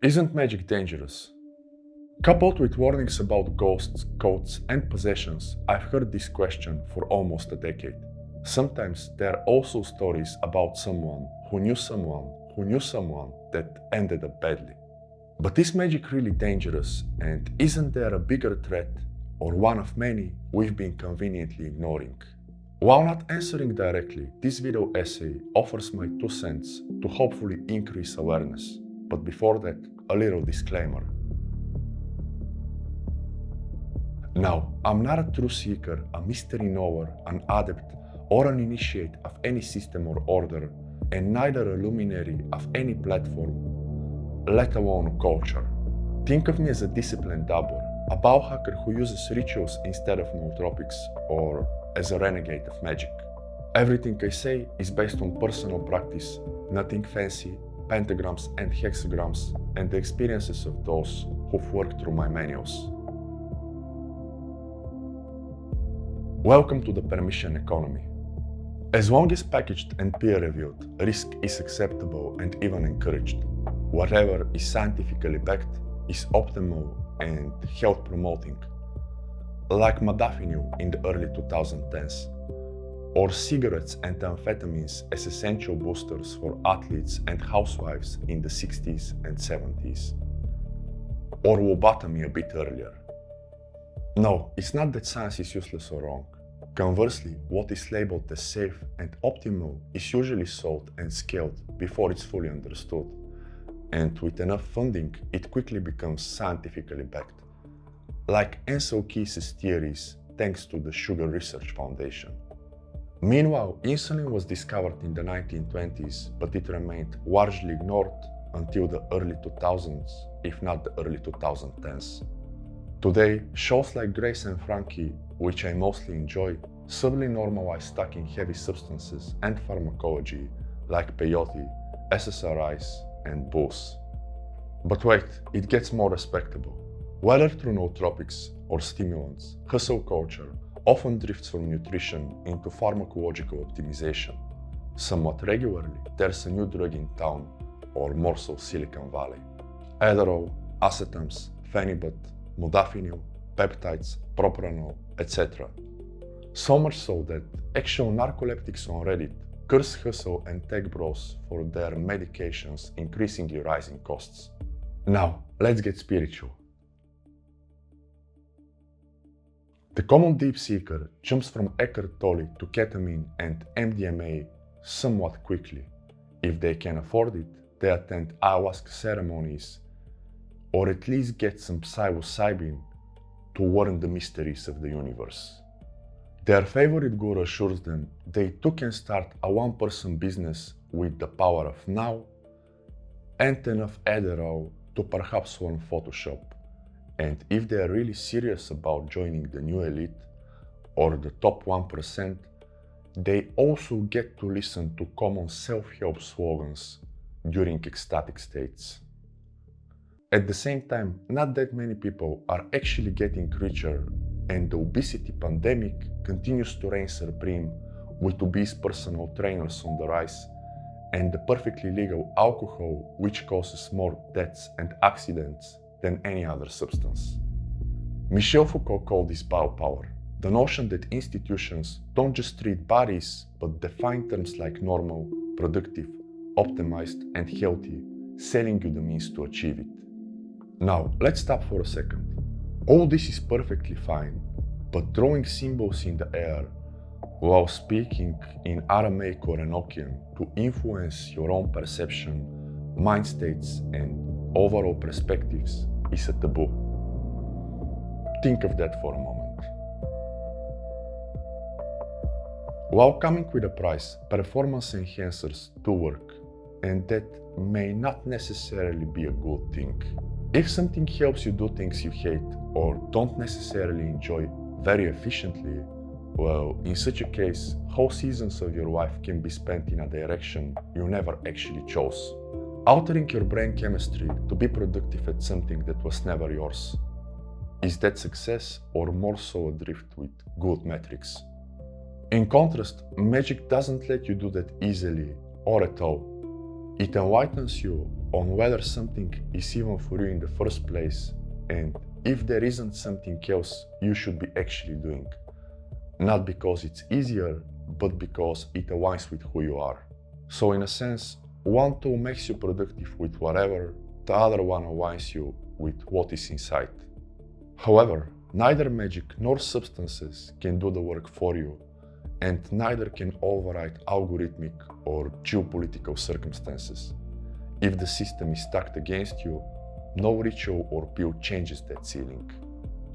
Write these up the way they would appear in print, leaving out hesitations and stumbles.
Isn't magic dangerous? Coupled with warnings about ghosts, cults, and possessions, I've heard this question for almost a decade. Sometimes there are also stories about someone who knew someone who knew someone that ended up badly. But is magic really dangerous, and isn't there a bigger threat, or one of many, we've been conveniently ignoring? While not answering directly, this video essay offers my 2 cents to hopefully increase awareness. But before that, a little disclaimer. Now, I'm not a truth seeker, a mystery knower, an adept, or an initiate of any system or order, and neither a luminary of any platform, let alone culture. Think of me as a disciplined dabber, a biohacker who uses rituals instead of nootropics, or as a renegade of magic. Everything I say is based on personal practice, nothing fancy, pentagrams and hexagrams, and the experiences of those who've worked through my manuals. Welcome to the permission economy. As long as packaged and peer-reviewed, risk is acceptable and even encouraged. Whatever is scientifically backed is optimal and health-promoting, like modafinil in the early 2010s, or cigarettes and amphetamines as essential boosters for athletes and housewives in the 60s and 70s, or lobotomy a bit earlier. No, it's not that science is useless or wrong. Conversely, what is labeled as safe and optimal is usually sold and scaled before it's fully understood. And with enough funding, it quickly becomes scientifically backed. Like Ansel Keys' theories, thanks to the Sugar Research Foundation. Meanwhile, insulin was discovered in the 1920s, but it remained largely ignored until the early 2000s, if not the early 2010s. Today, shows like Grace and Frankie, which I mostly enjoy, subtly normalize taking heavy substances and pharmacology like peyote, SSRIs, and booze. But wait, it gets more respectable. Whether through nootropics or stimulants, hustle culture often drifts from nutrition into pharmacological optimization. Somewhat regularly, there's a new drug in town, or more so Silicon Valley. Adderall, acetams, phenibut, modafinil, peptides, propranolol, etc. So much so that actual narcoleptics on Reddit curse hustle and tech bros for their medications increasingly rising costs. Now, let's get spiritual. The common deep seeker jumps from Eckhart Tolle to ketamine and MDMA somewhat quickly. If they can afford it, they attend ayahuasca ceremonies, or at least get some psilocybin to learn the mysteries of the universe. Their favorite guru assures them they too can start a one-person business with the power of now and enough Adderall to perhaps learn Photoshop. And if they are really serious about joining the new elite or the top 1%, they also get to listen to common self-help slogans during ecstatic states. At the same time, not that many people are actually getting richer, and the obesity pandemic continues to reign supreme, with obese personal trainers on the rise, and the perfectly legal alcohol, which causes more deaths and accidents than any other substance. Michel Foucault called this biopower, the notion that institutions don't just treat bodies, but define terms like normal, productive, optimized, and healthy, selling you the means to achieve it. Now, let's stop for a second. All this is perfectly fine, but throwing symbols in the air while speaking in Aramaic or Enochian to influence your own perception, mind states, and overall perspectives is a taboo. Think of that for a moment. While coming with a price, performance enhancers do work, and that may not necessarily be a good thing. If something helps you do things you hate or don't necessarily enjoy very efficiently, well, in such a case, whole seasons of your life can be spent in a direction you never actually chose, altering your brain chemistry to be productive at something that was never yours. Is that success, or more so a drift with good metrics? In contrast, magic doesn't let you do that easily or at all. It enlightens you on whether something is even for you in the first place and if there isn't something else you should be actually doing. Not because it's easier, but because it aligns with who you are. So in a sense, one tool makes you productive with whatever, the other one aligns you with what is inside. However, neither magic nor substances can do the work for you, and neither can override algorithmic or geopolitical circumstances. If the system is stacked against you, no ritual or pill changes that ceiling.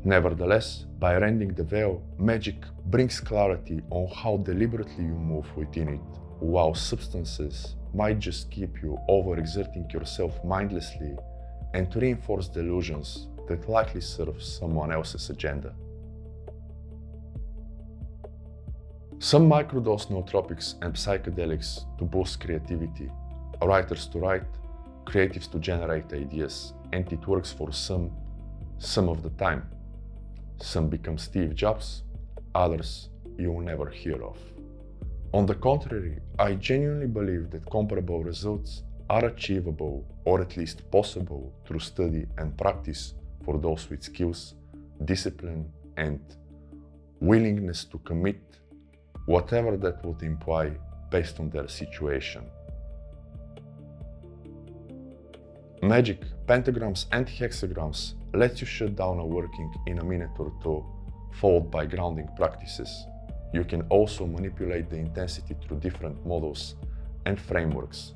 Nevertheless, by rending the veil, magic brings clarity on how deliberately you move within it, while substances might just keep you overexerting yourself mindlessly and reinforce delusions that likely serve someone else's agenda. Some microdose nootropics and psychedelics to boost creativity, writers to write, creatives to generate ideas, and it works for some of the time. Some become Steve Jobs, others you will never hear of. On the contrary, I genuinely believe that comparable results are achievable or at least possible through study and practice for those with skills, discipline, and willingness to commit, whatever that would imply based on their situation. Magic, pentagrams and hexagrams lets you shut down a working in a minute or two, followed by grounding practices. You can also manipulate the intensity through different models and frameworks,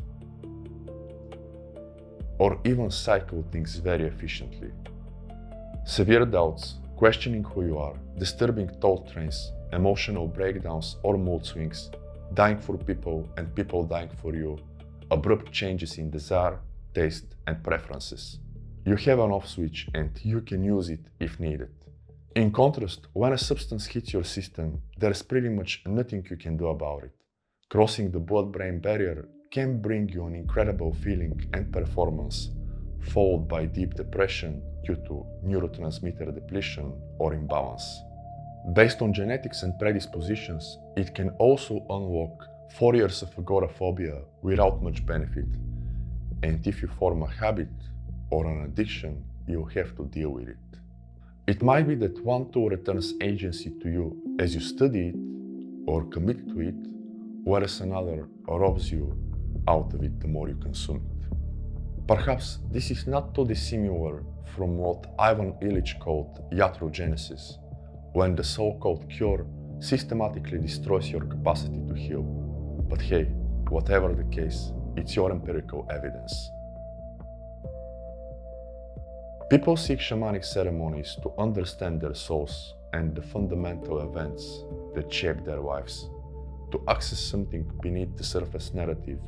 or even cycle things very efficiently. Severe doubts, questioning who you are, disturbing thought trains, emotional breakdowns or mood swings, dying for people and people dying for you, abrupt changes in desire, taste, and preferences. You have an off switch and you can use it if needed. In contrast, when a substance hits your system, there's pretty much nothing you can do about it. Crossing the blood-brain barrier can bring you an incredible feeling and performance, followed by deep depression due to neurotransmitter depletion or imbalance. Based on genetics and predispositions, it can also unlock 4 years of agoraphobia without much benefit. And if you form a habit or an addiction, you have to deal with it. It might be that one tool returns agency to you as you study it or commit to it, whereas another robs you out of it the more you consume it. Perhaps this is not too dissimilar from what Ivan Illich called iatrogenesis, when the so-called cure systematically destroys your capacity to heal. But hey, whatever the case, it's your empirical evidence. People seek shamanic ceremonies to understand their souls and the fundamental events that shape their lives, to access something beneath the surface narrative,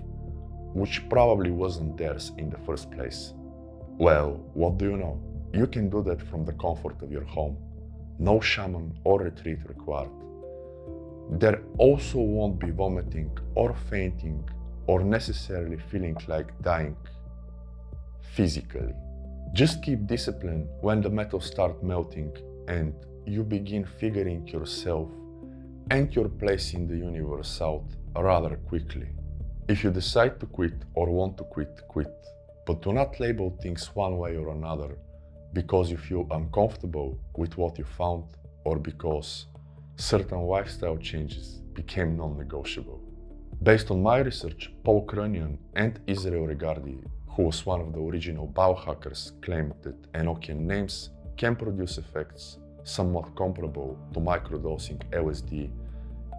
which probably wasn't theirs in the first place. Well, what do you know? You can do that from the comfort of your home. No shaman or retreat required. There also won't be vomiting or fainting or necessarily feeling like dying physically. Just keep discipline when the metals start melting and you begin figuring yourself and your place in the universe out rather quickly. If you decide to quit or want to quit, quit. But do not label things one way or another because you feel uncomfortable with what you found or because certain lifestyle changes became non-negotiable. Based on my research, Paul Krugman and Israel Regardie, who was one of the original biohackers, claimed that Enochian names can produce effects somewhat comparable to microdosing LSD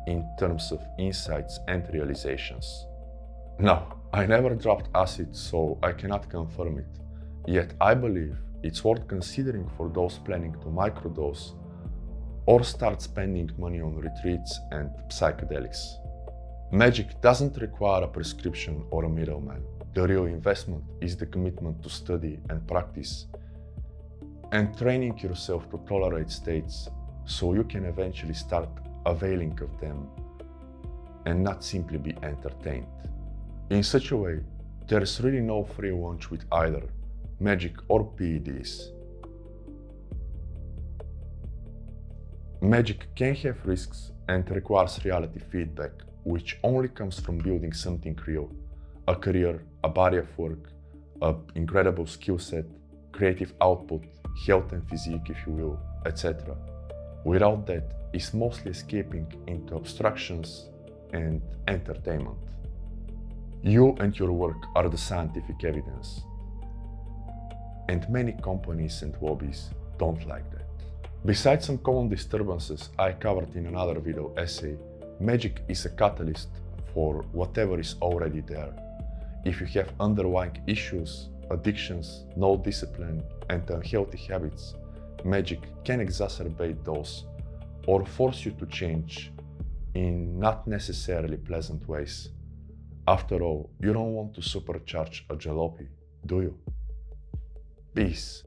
in terms of insights and realizations. Now, I never dropped acid, so I cannot confirm it, yet I believe it's worth considering for those planning to microdose or start spending money on retreats and psychedelics. Magic doesn't require a prescription or a middleman. The real investment is the commitment to study and practice and training yourself to tolerate states so you can eventually start availing of them and not simply be entertained. In such a way, there's really no free lunch with either magic or PEDs. Magic can have risks and requires reality feedback, which only comes from building something real, a career, a body of work, an incredible skill set, creative output, health and physique if you will, etc. Without that, it's mostly escaping into abstractions and entertainment. You and your work are the scientific evidence. And many companies and lobbies don't like that. Besides some common disturbances I covered in another video essay, Magick is a catalyst for whatever is already there. If you have underlying issues, addictions, no discipline, and unhealthy habits, Magick can exacerbate those or force you to change in not necessarily pleasant ways. After all, you don't want to supercharge a jalopy, do you? Peace.